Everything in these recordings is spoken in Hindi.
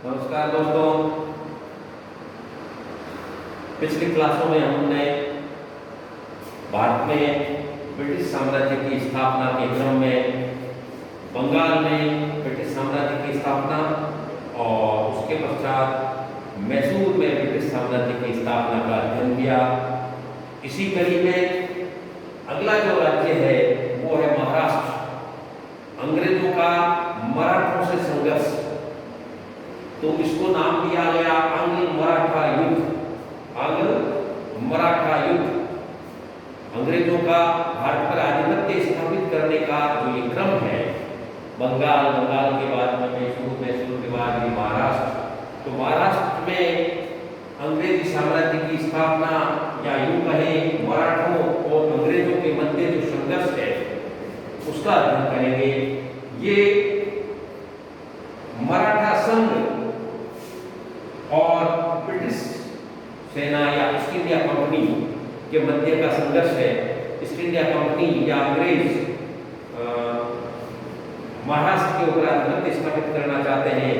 नमस्कार दोस्तों। पिछली क्लासों में हमने भारत में ब्रिटिश साम्राज्य की स्थापना के क्रम में बंगाल में ब्रिटिश साम्राज्य की स्थापना और उसके पश्चात मैसूर में ब्रिटिश साम्राज्य की स्थापना का अध्ययन किया। इसी कड़ी में अगला जो राज्य है वो है महाराष्ट्र। अंग्रेजों का मराठों से संघर्ष, तो इसको नाम दिया गया आंग्ल मराठा युद्ध। आंग्ल मराठा युद्ध अंग्रेजों का भारत पर आधिपत्य स्थापित करने का जो ये क्रम है, बंगाल के बाद में मैसूर के बाद ये महाराष्ट्र। तो महाराष्ट्र में अंग्रेजी साम्राज्य की स्थापना, या यूं कहें मराठों और अंग्रेजों के मध्य जो संघर्ष है उसका अध्ययन करेंगे। ये मराठा संघ और ब्रिटिश सेना या ईस्ट इंडिया कंपनी के मध्य का संघर्ष है। ईस्ट इंडिया कंपनी या अंग्रेज महाराष्ट्र के ऊपर आधिपत्य स्थापित करना चाहते हैं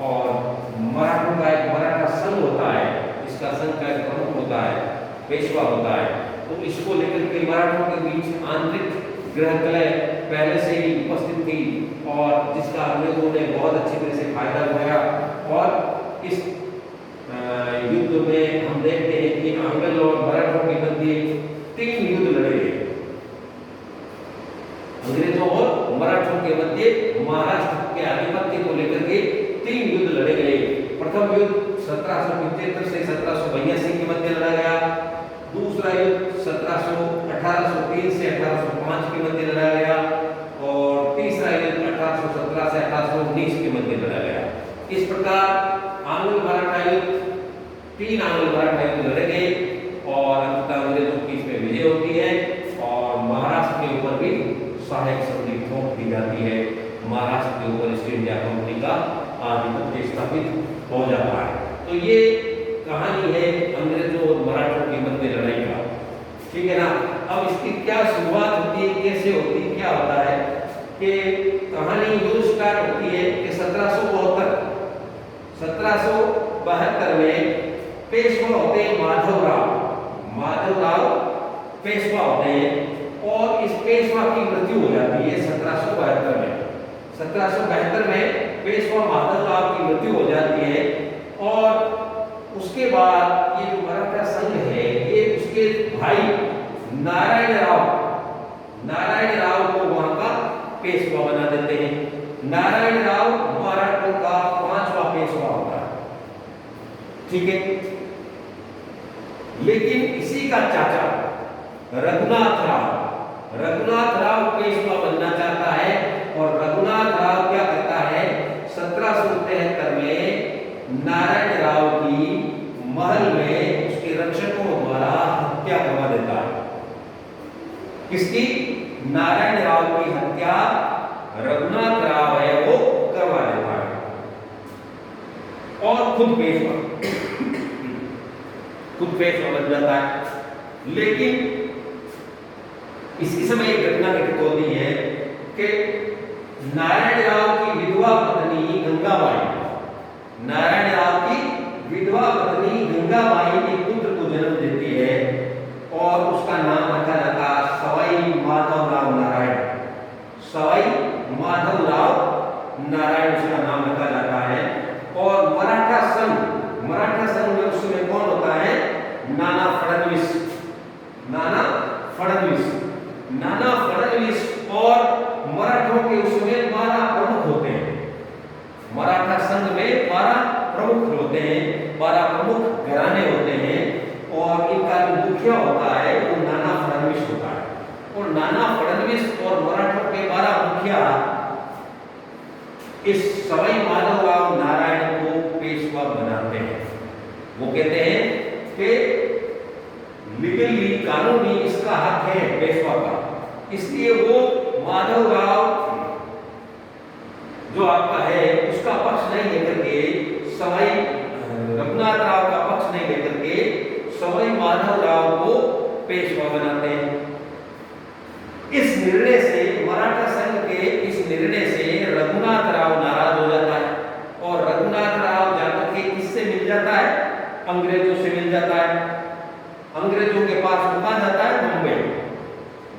और मराठों का एक मराठा संघ होता है, इसका संघ का एक प्रमुख होता है, पेशवा होता है। तो इसको लेकर के मराठों के बीच आंतरिक ग्रह कलह पहले से ही उपस्थित थी और जिसका अंग्रेजों ने बहुत अच्छी तरह से फायदा उठाया। और इस युद्ध में हम देखते हैं कि अंग्रेज और मराठों के मध्य 3 युद्ध लड़े गए। अंग्रेजों और मराठों के मध्य महाराष्ट्र के आधिपत्य को लेकर के 3 युद्ध लड़े गए। प्रथम युद्ध 1775 से 1782 के मध्य लड़ा गया। दूसरा युद्ध 1803 से 1805 के मध्य लड़ा गया और तीसरा युद्ध 1817 से 1819 के मध्य लड़ा गया। इस प्रकार आंग्ल मराठा युद्ध 3 आंग्ल मराठा युद्ध लड़े गए और अंततः अंग्रेजों की इसमें विजय होती है और महाराष्ट्र के ऊपर भी सहायक संधि थोप दी जाती है। महाराष्ट्र के ऊपर ईस्ट इंडिया कंपनी का आधिपत्य स्थापित हो जाता है। तो ये कहानी है अंग्रेजों और मराठों के मध्य लड़ाई का, ठीक है ना। अब इसकी क्या शुरुआत होती है, कैसे होती है, क्या होता है कि कहानी यूं स्टार्ट होती है कि 1772 में पेशवा होते हैं माधवराव पेशवा होते हैं और इस पेशवा की मृत्यु हो जाती है 1772 में। 1772 में पेशवा माधवराव की मृत्यु हो जाती है और उसके बाद ये जो मराठा संघ है ये उसके भाई नारायण राव को वहां का पेशवा बना देते हैं। नारायण राव मराठों का 5वां पेशवा होता है, ठीक है। लेकिन इसी का चाचा रघुनाथ राव पेशवा बनना चाहता है और रघुनाथ राव क्या करता है, 1773 में नारायण राव की महल में उसके रक्षकों द्वारा हत्या करवा देता है। किसकी? नारायण राव की हत्या रघुनाथ राव है वो करवा देता है और खुद पेशवा बन जाता है। लेकिन इसी समय एक घटना घटित होती है कि नारायण राव की विधवा पत्नी गंगाबाई एक पुत्र को जन्म देती है और उसका नाम रखा जाता है सवाई माधवराव नारायण उसका नाम रखा जाता है। और मराठा संघ में उस समय कौन होता है, नाना फडणवीस और मराठों के उसमें 12 प्रमुख होते हैं। मराठा संघ में 12 प्रमुख होते हैं, 12 प्रमुख घराने होते हैं और इनका जो मुखिया होता है वो नाना फडणवीस होता है। और नाना फडणवीस और मराठों के 12 मुखिया इस सवाई माधवराव नारायण को पेशवा बनाते हैं। वो कहते हैं कि लीगली कानूनी इसका हक है पेशवा का, इसलिए वो माधवराव जो आपका है उसका पक्ष नहीं लेकर के सवाई रघुनाथ राव का पक्ष नहीं लेकर के सवाई माधवराव को पेशवा बनाते हैं। इस निर्णय से मराठा संघ के इस निर्णय से रघुनाथ राव नाराज हो जाता है और रघुनाथ राव अंग्रेजों से मिल जाता है। अंग्रेजों के पास कहाँ जाता है? मुंबई।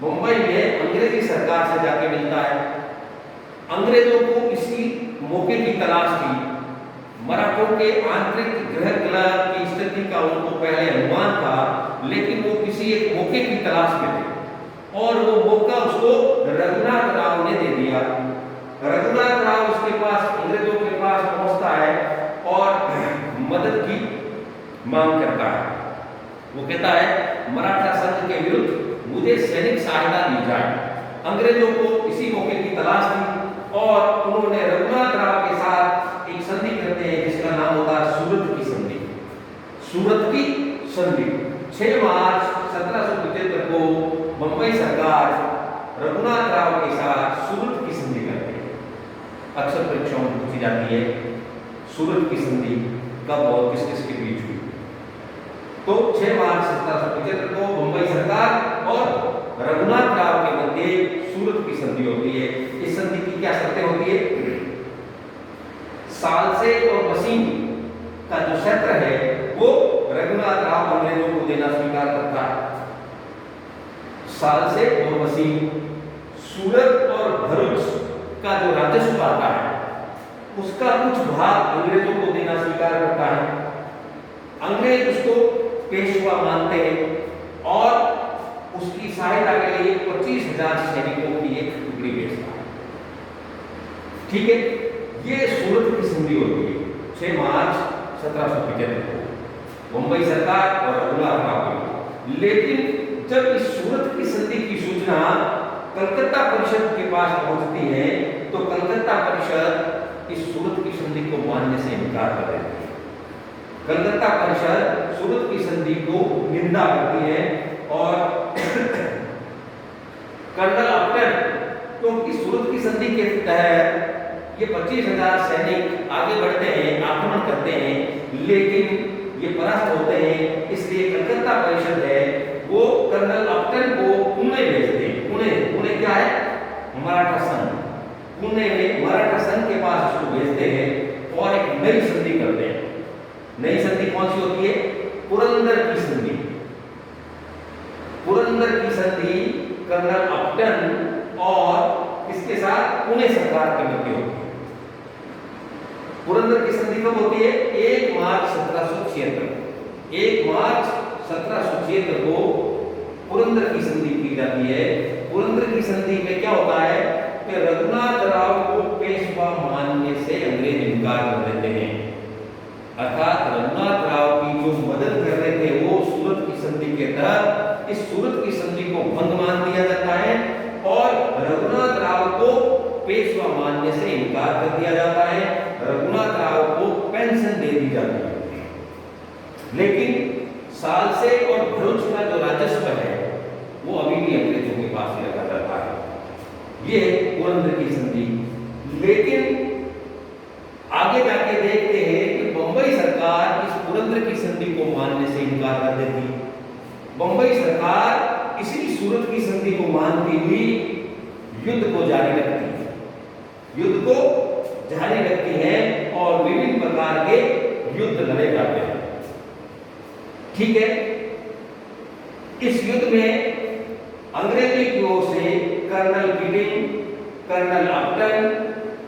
मुंबई में अंग्रेजी सरकार से जाके मिलता है। अंग्रेजों को इसी मौके की तलाश थी। मराठों के आंतरिक गृह कला की स्थिति का उनको पहले अनुमान था, लेकिन वो किसी एक मौके की तलाश में थे और वो मौका उसको रघुनाथ राव ने दे दिया। रघुनाथ राव उसके पास, अंग्रेजों के पास पहुंचता है और मदद की मांग करता है। वो कहता है मराठा संघ के विरुद्ध मुझे सैनिक सहायता दी जाए। अंग्रेजों को इसी मौके की तलाश थी और उन्होंने रघुनाथ राव के साथ एक संधि करते हैं जिसका नाम होता है सूरत की संधि। सूरत की संधि 6 मार्च 1775 को मुंबई सरकार रघुनाथ राव के साथ सूरत की संधि करती है। अक्सर परीक्षाओं में पूछी जाती है सूरत की संधि कब और किस किस के बीच हुई। तो 6 मार्च 1775 को मुंबई सरकार और रघुनाथ राव के मध्य सूरत की संधि होती है। इस संधि की क्या शर्तें होती है? सालसे और वसीम का जो क्षेत्र है वो रघुनाथ राव अंग्रेजों को देना स्वीकार करता है। सालसे और वसीम, सूरत और भरूच का जो राजस्व आता है उसका कुछ भाग अंग्रेजों को देना स्वीकार करता है। अंग्रेज उसको पेशवा मानते हैं और उसकी सहायता के लिए 25,000 सैनिकों की एक टुकड़ी भेजता है। ठीक है, ये सूरत की संधि होती है 6 मार्च 1775 को मुंबई सरकार और रघुनाथ राव को। लेकिन जब इस सूरत की संधि की सूचना कलकत्ता परिषद के पास पहुंचती है तो कलकत्ता परिषद इस सूरत की संधि को मानने से इनकार कर देती है। कलकत्ता परिषद सूरत की संधि को निंदा करती है और कर्नल अपटन, क्योंकि सूरत की संधि के तहत ये 25,000 सैनिक आगे बढ़ते हैं, आक्रमण करते हैं, लेकिन ये परास्त होते हैं, इसलिए कलकत्ता परिषद है वो कर्नल अपटन को पुणे भेजते हैं। पुणे क्या है? मराठा संघ। पुणे में मराठा संघ के पास उसको भेजते हैं और एक नई संधि करते हैं। नई संधि कौन सी होती है? पुरंदर की संधि। पुरंदर की संधि कर्नल अपटन और इसके साथ पुणे सरकार के मध्य होती है। पुरंदर की संधि कब होती है? 1 मार्च 1776। 1 मार्च 1776 को पुरंदर की संधि की जाती है। पुरंदर की संधि में क्या होता है कि रघुनाथ राव को पेशवा मानने से अंग्रेज इनकार कर देते हैं। अर्थात रघुनाथ राव की जो मदद कर रहे थे वो सूरत की संधि के तहत इस सूरत की संधि को भंग मान दिया जाता है और रघुनाथ राव को पेशवा मानने से इनकार कर दिया जाता है। रघुनाथ राव को पेंशन दे दी जाती है, लेकिन सालसे और भरूच का जो राजस्व है वो अभी भी अंग्रेजों के पास ही रखा जाता है। ये पुरंदर की संधि। लेकिन आगे जाके देखते हैं कि बंबई सरकार इस पुरंदर की संधि को मानने से इनकार कर देती। बंबई सरकार इसी सूरत की संधि को मानती हुई युद्ध को जारी रखती है। युद्ध को जारी रखती है और विभिन्न प्रकार के युद्ध लड़े जाते हैं। ठीक है, इस युद्ध में अंग्रेजी की ओर से colonel Keating, colonel Upton,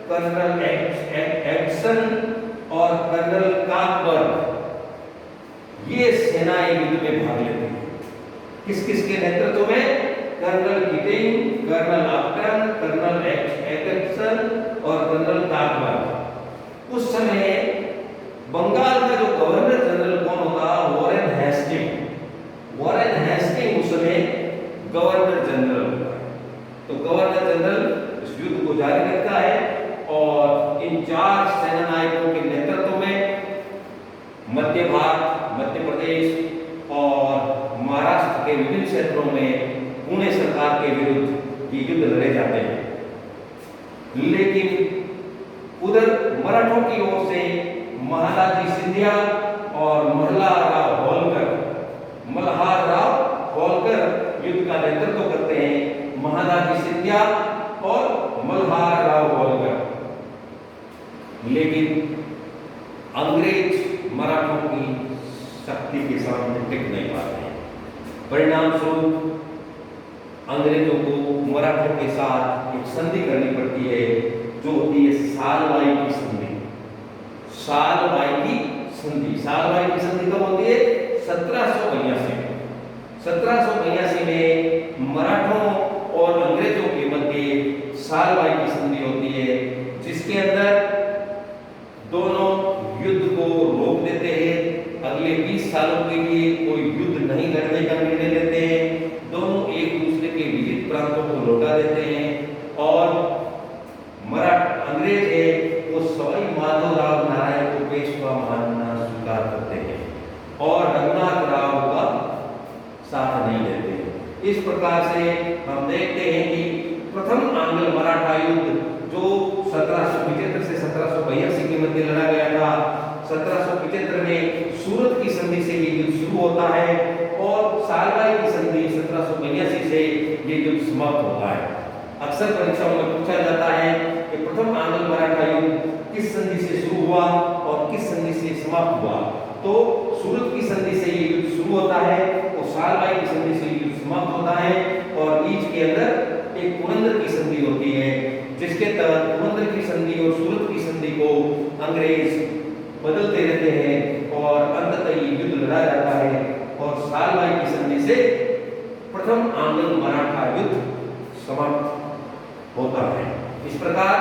colonel Edson और कर्नल काकबर्ग ये सेनाएं युद्ध में भाग लेती हैं। किस किस के नेतृत्व में? Colonel Keating, colonel Upton, colonel Edson और कर्नल काकबर्ग। उस समय बंगाल का जो गवर्नर जनरल कौन होता? Warren Hasting. वॉरेन हेस्टिंग उस समय गवर्नर जनरल होता है। तो गवर्नर जनरल इस युद्ध को जारी रखता है और इन 4 सेना नायकों के नेतृत्व में मध्य भारत, मध्य प्रदेश और महाराष्ट्र के विभिन्न क्षेत्रों में पुणे सरकार के विरुद्ध ये युद्ध लड़े जाते हैं। लेकिन उधर मराठों की ओर से महादाजी सिंधिया और मल्हार राव होलकर युद्ध का नेतृत्व करते हैं। महादाजी सिंधिया और मल्हार राव होलकर। लेकिन अंग्रेज मराठों की शक्ति के सामने टिक नहीं पाते हैं। परिणाम स्वरूप अंग्रेजों को मराठों के साथ एक संधि करनी पड़ती है, जो होती है सालवाई की संधि। सालवाई की संधि, सालवाई की संधि कब होती है? 1782। 1782 में मराठों और अंग्रेजों के मध्य सालवाई की संधि होती है, जिसके अंदर दोनों युद्ध को रोक देते हैं। अगले 20 सालों के लिए कोई युद्ध नहीं लड़ने का निर्णय लेते हैं। दोनों एक दूसरे के विविध प्रांतों को लौटा देते हैं और अंग्रेज है वो सवाई माधवराव नारायण को पेशवा मानना स्वीकार करते हैं और रघुनाथ राव का साथ नहीं देते हैं। इस प्रकार से हम देखते हैं कि प्रथम आंग्ल मराठा युद्ध जो 1775 से 1782 के मध्य लड़ा गया था, 1775 में सूरत की संधि से ये युद्ध शुरू होता है और सालवाई की संधि 1782 से ये युद्ध समाप्त होता है। अक्सर परीक्षाओं में पूछा जाता है कि प्रथम आंग्ल मराठा युद्ध किस संधि से शुरू हुआ और किस संधि से समाप्त हुआ। तो सूरत की संधि से ये युद्ध शुरू होता है और सालवाई की संधि से युद्ध समाप्त होता है और बीच के अंदर एक पुरंदर की संधि होती है, जिसके तहत पुरंदर की संधि और सूरत की संधि को अंग्रेज बदलते रहते हैं और अंततः ये युद्ध लड़ा जाता है और सालवाई की संधि से प्रथम आंग्ल मराठा युद्ध समाप्त होता है। इस प्रकार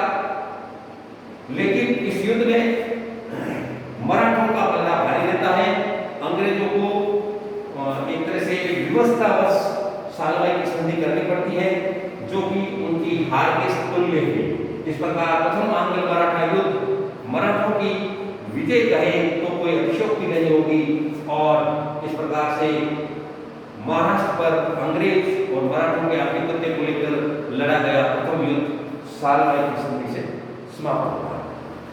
लेकिन इस युद्ध में मराठों का पल्ला भारी रहता है। अंग्रेजों को एक तरह से विवशतावश सालवाई की संधि करनी पड़ती है, जो कि उनकी हार के तुल्य है। इस प्रकार प्रथम आंग्ल मराठा युद्ध मराठों की विजय कहे तो कोई अतिशयोक्ति नहीं होगी और इस प्रकार से महाराष्ट्र पर अंग्रेज और मराठों के आधिपत्य को लेकर लड़ा गया प्रथम युद्ध सालवाई की संधि से समाप्त होता है।